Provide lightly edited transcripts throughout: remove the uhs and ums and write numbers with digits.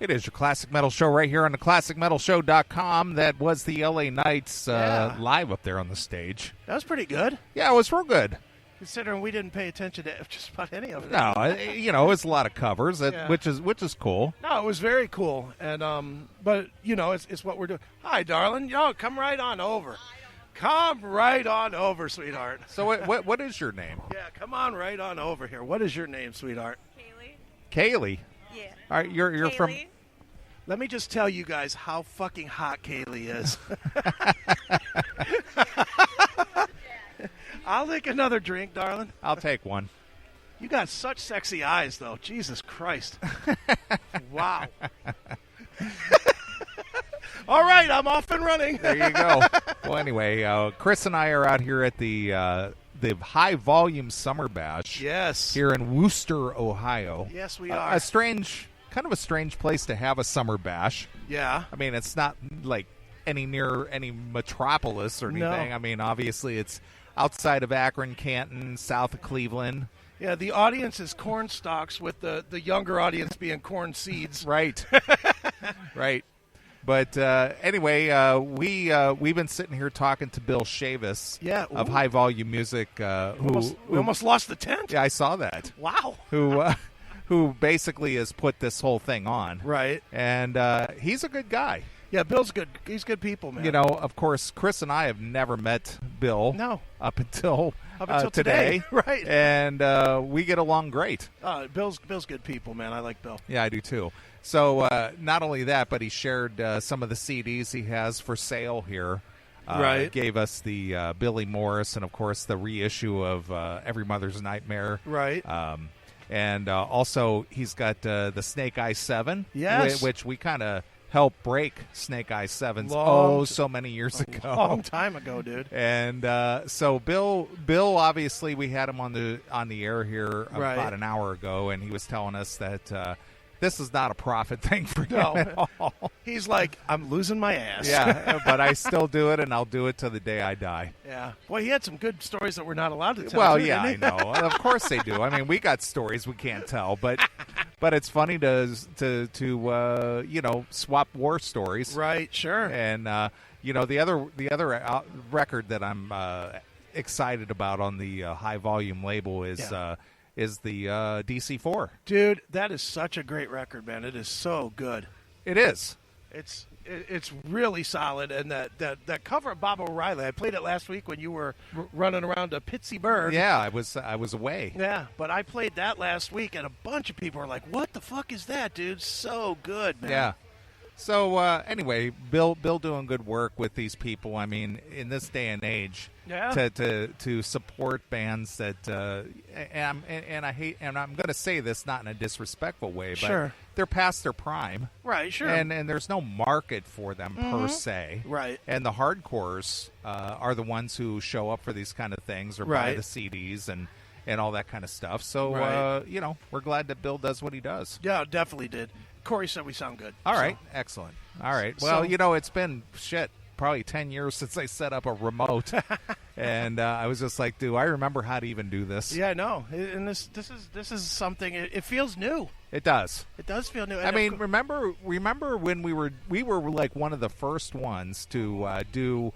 It is your Classic Metal Show right here on the ClassicMetalShow.com. That was the LA Knights live up there on the stage. That was pretty good. Yeah, it was real good. Considering we didn't pay attention to just about any of it. No, it was a lot of covers, which is cool. No, it was very cool. And but, it's what we're doing. Hi, darling. Come right on over. Come right on over, sweetheart. So what is your name? Yeah, come on right on over here. What is your name, sweetheart? Kaylee. Yeah. All right, you're Kaylee. from. Let me just tell you guys how fucking hot Kaylee is. I'll take another drink, darling. I'll take one. You got such sexy eyes, though. Jesus Christ. Wow. All right, I'm off and running. There you go. Well, anyway, Chris and I are out here at the High Volume Summer Bash. Yes. Here in Wooster, Ohio. Yes, we are. Kind of a strange place to have a summer bash. Yeah. I mean, it's not like any metropolis or anything. No. I mean, obviously it's outside of Akron, Canton, south of Cleveland. Yeah, the audience is corn stalks with the younger audience being corn seeds. Right. Right. But anyway, we've been sitting here talking to Bill Chavis of High Volume Music. We almost lost the tent. Yeah, I saw that. Wow. Who basically has put this whole thing on. Right. And he's a good guy. Yeah, Bill's good. He's good people, man. Of course, Chris and I have never met Bill. No. Up until today. Right. And we get along great. Bill's good people, man. I like Bill. Yeah, I do too. So not only that, but he shared some of the CDs he has for sale here. Right. Gave us the Billy Morris and, of course, the reissue of Every Mother's Nightmare. Right. And also he's got the Snake Eye 7. Yes. Which we kind of helped break Snake Eye 7's so many years ago. A long time ago, dude. And so Bill obviously we had him on the air here about an hour ago, and he was telling us that this is not a profit thing for him at all. He's like, I'm losing my ass. Yeah, but I still do it, and I'll do it till the day I die. Yeah. Boy, he had some good stories that we're not allowed to tell. Well, too, yeah, I know. Of course they do. I mean, we got stories we can't tell, but it's funny to swap war stories. Right, sure. And the other record that I'm excited about on the High Volume label is the DC4. Dude, that is such a great record, man. It is so good. It is. It's really solid, and that cover of Bob O'Reilly, I played it last week when you were running around to Pittsburgh. Yeah, I was away. Yeah, but I played that last week, and a bunch of people were like, "What the fuck is that, dude? So good, man." Yeah. So anyway, Bill doing good work with these people. I mean, in this day and age, to support bands that and I hate, and I'm going to say this not in a disrespectful way, but they're past their prime, right? Sure, and there's no market for them per se, right? And the hardcores are the ones who show up for these kind of things or buy the CDs and all that kind of stuff. So we're glad that Bill does what he does. Yeah, definitely did. Corey said we sound good. All right. Excellent. All right. Well, it's been probably 10 years since I set up a remote, and I was just like, do I remember how to even do this? Yeah, I know. And this is something. It feels new. It does. It does feel new. I mean, remember when we were like one of the first ones to do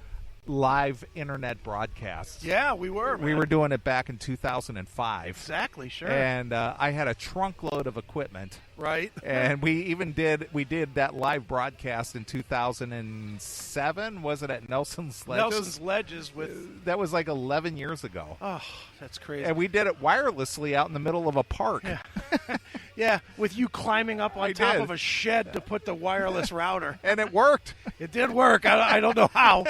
live internet broadcasts. Yeah, we were. Man. We were doing it back in 2005. Exactly, sure. And I had a trunk load of equipment. Right. And we did that live broadcast in 2007. Was it at Nelson's Ledges? Nelson's Ledges that was like 11 years ago. Oh, that's crazy. And we did it wirelessly out in the middle of a park. Yeah. Yeah, with you climbing up on top of a shed to put the wireless router. And it worked. It did work. I don't know how,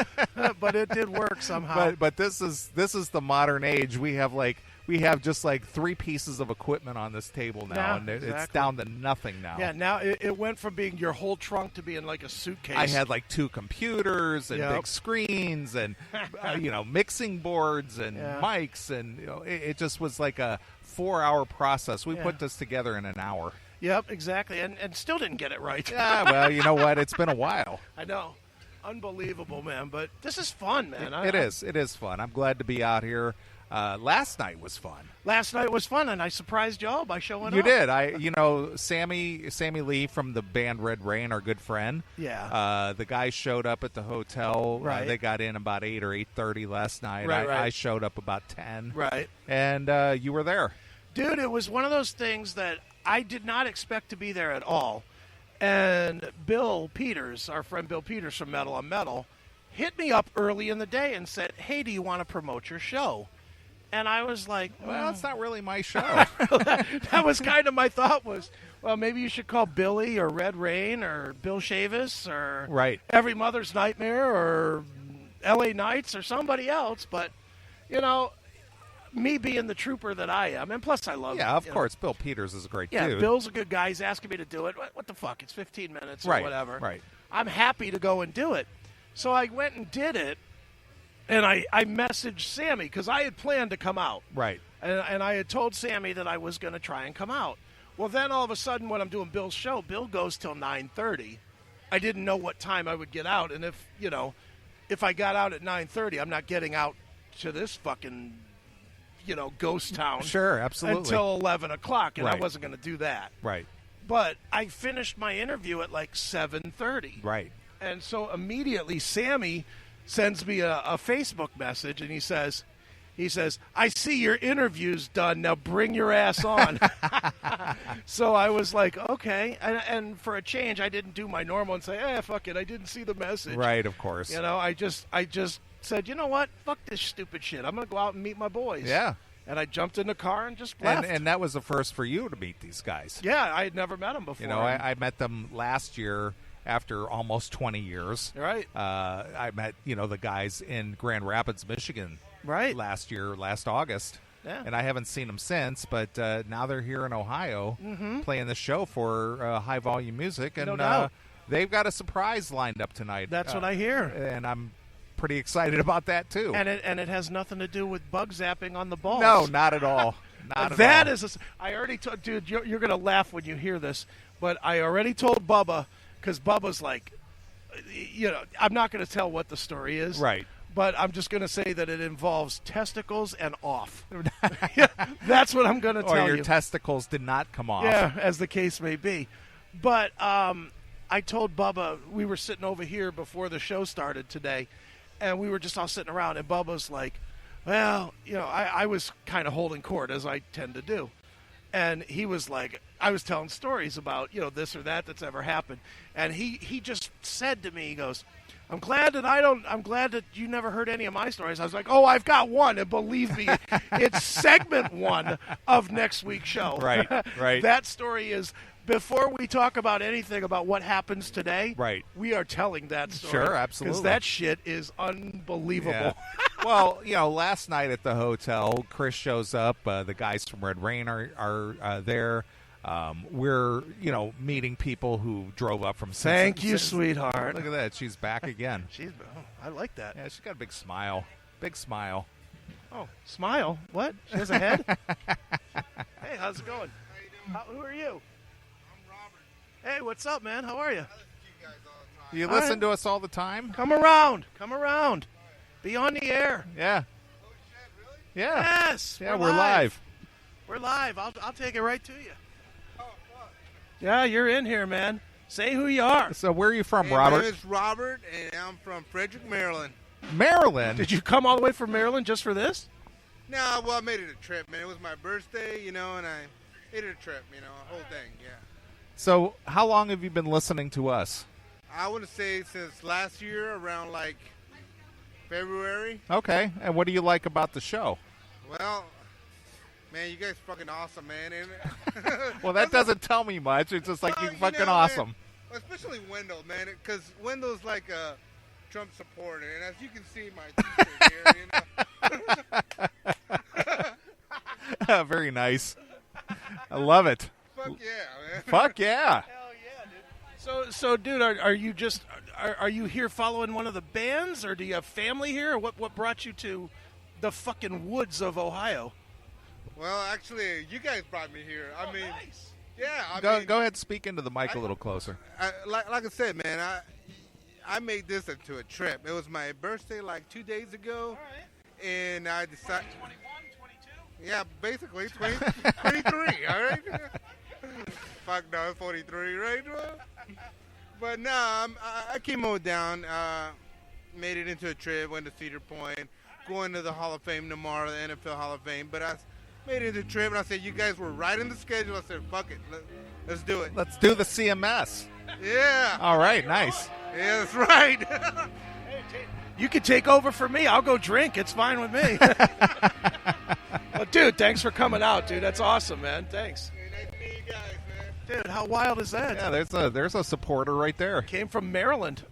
but it did work somehow. But this is the modern age. We have just like 3 pieces of equipment on this table now, and it's down to nothing now. Yeah, now it went from being your whole trunk to being like a suitcase. I had like 2 computers and big screens and mixing boards and mics, and it just was like a 4-hour process. We put this together in an hour. Yep, exactly, and still didn't get it right. Yeah, well, you know what? It's been a while. I know. Unbelievable, man, but this is fun, man. It is fun. I'm glad to be out here. Last night was fun. Last night was fun, and I surprised y'all by showing up. You did. Sammy Lee from the band Red Rain, our good friend. Yeah. The guys showed up at the hotel. Right. They got in about 8 or 8:30 last night. Right. I showed up about 10. Right. And you were there. Dude, it was one of those things that I did not expect to be there at all. And Bill Peters, our friend Bill Peters from Metal on Metal, hit me up early in the day and said, hey, do you want to promote your show? And I was like, well, it's not really my show. That was kind of my thought was, well, maybe you should call Billy or Red Rain or Bill Shavis or Every Mother's Nightmare or L.A. Knights or somebody else. But, me being the trooper that I am, and plus I love Yeah, of course. Bill Peters is a great dude. Yeah, Bill's a good guy. He's asking me to do it. What the fuck? It's 15 minutes or whatever. Right. I'm happy to go and do it. So I went and did it. And I messaged Sammy because I had planned to come out. Right. And I had told Sammy that I was going to try and come out. Well, then all of a sudden when I'm doing Bill's show, Bill goes till 9:30. I didn't know what time I would get out. And if I got out at 9:30, I'm not getting out to this fucking, ghost town. Sure, absolutely. Until 11 o'clock. And I Right. wasn't going to do that. Right. But I finished my interview at like 7:30. Right. And so immediately Sammy sends me a Facebook message, and he says, I see your interview's done. Now bring your ass on. So I was like, okay. And for a change, I didn't do my normal and say, fuck it, I didn't see the message. Right, of course. I just said, you know what? Fuck this stupid shit. I'm going to go out and meet my boys. Yeah. And I jumped in the car and just left. And that was the first for you to meet these guys. Yeah, I had never met them before. I met them last year. After almost 20 years. Right. I met, the guys in Grand Rapids, Michigan. Right. Last August. Yeah. And I haven't seen them since, but now they're here in Ohio playing the show for High Volume Music. And no doubt. They've got a surprise lined up tonight. That's what I hear. And I'm pretty excited about that, too. And it has nothing to do with bug zapping on the balls. No, not at all. Not at that all. is I already told, dude, you're going to laugh when you hear this, but I already told Bubba, because Bubba's like, I'm not going to tell what the story is. Right. But I'm just going to say that it involves testicles and off. That's what I'm going to tell you. Or your testicles did not come off. Yeah, as the case may be. But I told Bubba, we were sitting over here before the show started today, and we were just all sitting around, and Bubba's like, well, I was kind of holding court, as I tend to do. And he was like, I was telling stories about, this or that that's ever happened. And he just said to me, he goes, I'm glad that you never heard any of my stories. I was like, oh, I've got one. And believe me, it's segment 1 of next week's show. Right. That story is, before we talk about anything about what happens today, we are telling that story. Sure, absolutely. Because that shit is unbelievable. Yeah. Well, last night at the hotel, Chris shows up. The guys from Red Rain are there. We're, meeting people who drove up from Cincinnati. Thank you, sweetheart. Look at that. She's back again. I like that. Yeah, she's got a big smile. Big smile. Oh, smile? What? She has a head? Hey, how's it going? How you doing? Who are you? I'm Robert. Hey, what's up, man? How are you? I listen to you guys all the time. Do you listen to us all the time? Come around. Be on the air. Yeah. Oh, shit, really? Yeah. Yes. Yeah, we're live. We're live. I'll take it right to you. Oh, fuck. Yeah, you're in here, man. Say who you are. So where are you from, Hey, Robert? My name is Robert, and I'm from Frederick, Maryland. Maryland? Did you come all the way from Maryland just for this? No, well, I made it a trip, man. It was my birthday, and I made it a trip, a whole thing, yeah. So how long have you been listening to us? I would say since last year, around, February. Okay. And what do you like about the show? Well, man, you guys fucking awesome, man. Well, that doesn't tell me much. It's just like, Well, you're fucking man, awesome. especially Wendell, man, because Wendell's like a Trump supporter, and as you can see my t-shirt here, Very nice. I love it. Fuck yeah, man. Fuck yeah. Hell yeah, dude. So, dude, are you just are you here following one of the bands, or do you have family here? Or what brought you to the fucking woods of Ohio? Well, actually, you guys brought me here. I mean, nice. yeah. Go ahead, speak into the mic a little closer. Like I said, man, I made this into a trip. It was my birthday 2 days ago, All right. and I decided. Yeah, basically 23, all right? Fuck no, 43, right? But no, I came on down, made it into a trip, went to Cedar Point, going to the Hall of Fame tomorrow, the NFL Hall of Fame. But I made it into a trip, and I said, you guys were right in the schedule. I said, fuck it, let's do it. Let's do the CMS. Yeah. All right, nice. Yeah, that's right. You can take over for me. I'll go drink. It's fine with me. Well, dude, thanks for coming out, dude. That's awesome, man. Thanks. Nice to meet you guys, man. Dude, how wild is that? Yeah, there's a supporter right there. Came from Maryland.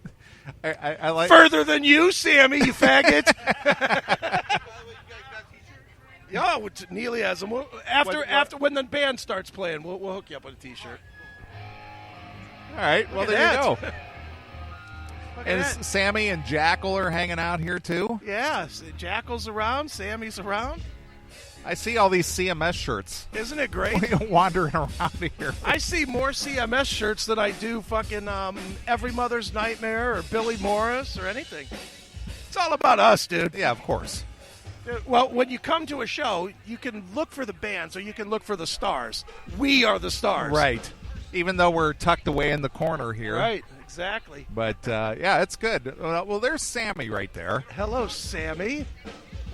I like further than you, Sammy, you faggot. Yeah, Neely has them. After when the band starts playing, we'll hook you up with a T-shirt. All right, well, there you go. And that. Sammy and Jackal are hanging out here, too? Yeah, Jackal's around, Sammy's around. I see all these CMS shirts. Isn't it great? Wandering around here. I see more CMS shirts than I do fucking Every Mother's Nightmare or Billy Morris or anything. It's all about us, dude. Yeah, of course. Well, when you come to a show, you can look for the bands or you can look for the stars. We are the stars. Right. Even though we're tucked away in the corner here. Right, exactly. But, yeah, it's good. Well, there's Sammy right there. Hello, Sammy.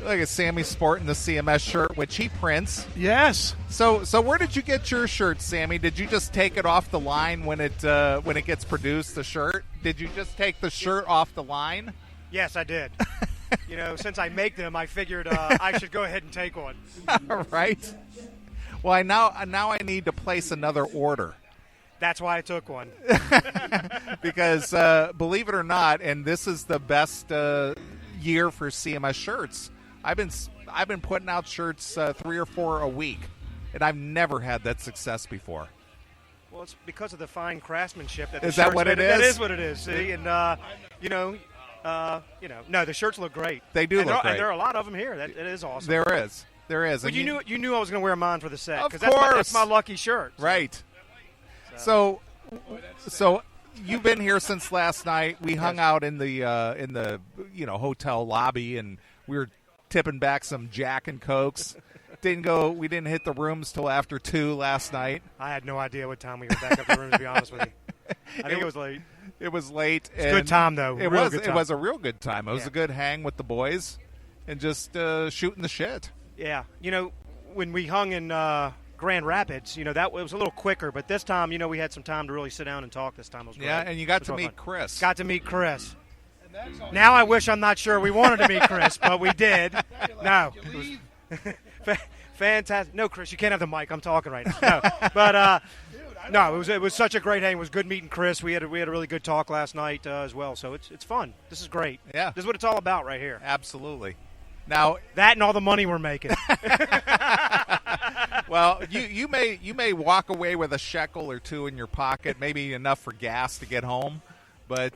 Look at Sammy sporting the CMS shirt, which he prints. Yes. So where did you get your shirt, Sammy? Did you just take it off the line when it gets produced, the shirt? Did you just take the shirt off the line? Yes, I did. Since I make them, I figured I should go ahead and take one. All right. Well, now I need to place another order. That's why I took one. Because believe it or not, and this is the best year for CMS shirts. I've been putting out shirts 3 or 4 a week, and I've never had that success before. Well, it's because of the fine craftsmanship. Is that what it is? That is what it is. See, and no, the shirts look great. They do look great. And there are a lot of them here. That is awesome. There is. But you knew I was going to wear mine for the set. Of course, that's my lucky shirt. Right. So you've been here since last night. We hung out in the hotel lobby, and we were tipping back some Jack and Cokes. We didn't hit the rooms till after 2 last night. I had no idea what time we were back up the room, to be honest with you. I think it was late. It was late. It's a good time, though. It was a real good time. It was a good hang with the boys and just shooting the shit. Yeah. When we hung in Grand Rapids, that was a little quicker, but this time, we had some time to really sit down and talk this time. It was great. Yeah, and you got to meet Chris. Got to meet Chris. Now I wish I'm not sure we wanted to meet Chris, but we did. No. Fantastic. No, Chris, you can't have the mic. I'm talking right now. No. But, no, it was such a great hang. It was good meeting Chris. We had a really good talk last night as well, so it's fun. This is great. Yeah. This is what it's all about right here. Absolutely. Now that and all the money we're making. Well, you may walk away with a shekel or 2 in your pocket, maybe enough for gas to get home, but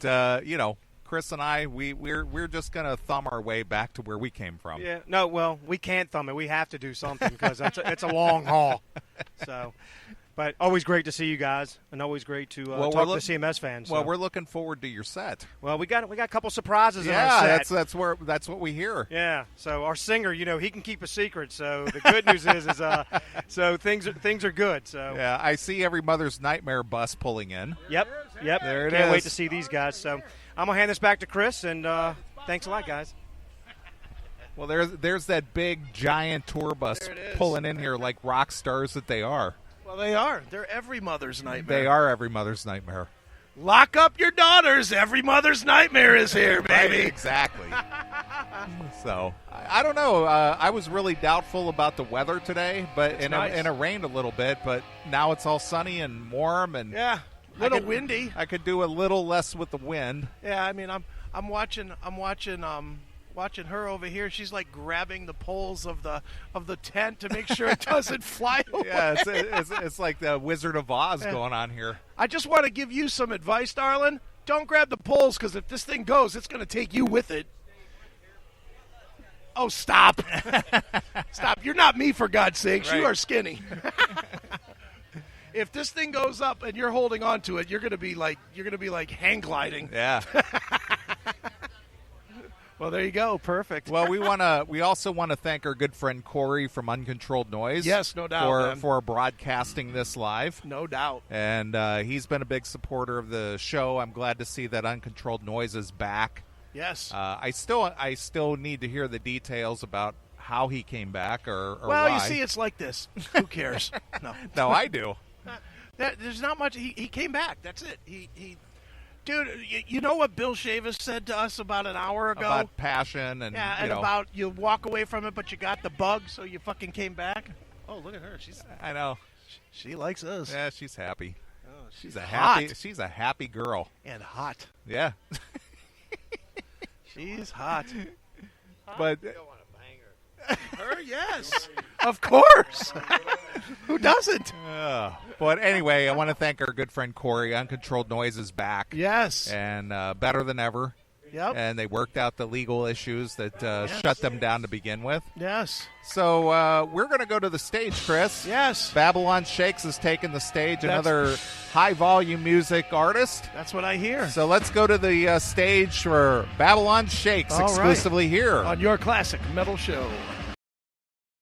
Chris and I, we're just gonna thumb our way back to where we came from. Yeah. No, well, we can't thumb it. We have to do something because it's a long haul. So. But always great to see you guys, and always great to talk to the CMS fans. Well, we're looking forward to your set. Well, we got a couple surprises in our set. Yeah, that's what we hear. Yeah. So our singer, he can keep a secret. So the good news is so things are good. So yeah, I see Every Mother's Nightmare bus pulling in. Yep. There it is. Can't wait to see these guys. So I'm gonna hand this back to Chris, and thanks a lot, guys. Well, there's that big giant tour bus pulling in here like rock stars that they are. Well, they are. They're every mother's nightmare. They are every mother's nightmare. Lock up your daughters. Every mother's nightmare is here, baby. Right, exactly. So, I don't know. I was really doubtful about the weather today, and it rained a little bit, but now it's all sunny and warm. And yeah, windy. I could do a little less with the wind. Yeah, I mean, I'm watching her over here. She's like grabbing the poles of the tent to make sure it doesn't fly away. Yeah, it's like the Wizard of Oz going on here. I just want to give you some advice, darling. Don't grab the poles, because if this thing goes, it's going to take you with it. Oh, stop. Stop. You're not me, for God's sakes. Right. You are skinny. If this thing goes up and you're holding on to it, you're going to be like hang gliding. Yeah. Well, there you go. Perfect. Well, we also want to thank our good friend Corey from Uncontrolled Noise. Yes, no doubt, for broadcasting this live. No doubt. And he's been a big supporter of the show. I'm glad to see that Uncontrolled Noise is back. Yes. I still need to hear the details about how he came back or well, why. You see, it's like this. Who cares? No, I do. There's not much. He came back. That's it. He dude, you know what Bill Shavis said to us about an hour ago? About passion and about you walk away from it, but you got the bug, so you fucking came back. Oh, look at her. I know. She likes us. Yeah, she's happy. Oh, she's hot. She's a happy girl. And hot. Yeah. She's hot. But You don't want to bang her. Her, yes. Of course. Who doesn't? But anyway, I want to thank our good friend Corey. Uncontrolled Noise is back. Yes. And better than ever. Yep. And they worked out the legal issues that shut them down to begin with. Yes. So we're going to go to the stage, Chris. Yes. Babylon Shakes has taken the stage, another high-volume music artist. That's what I hear. So let's go to the stage for Babylon Shakes, exclusively here on your classic metal show.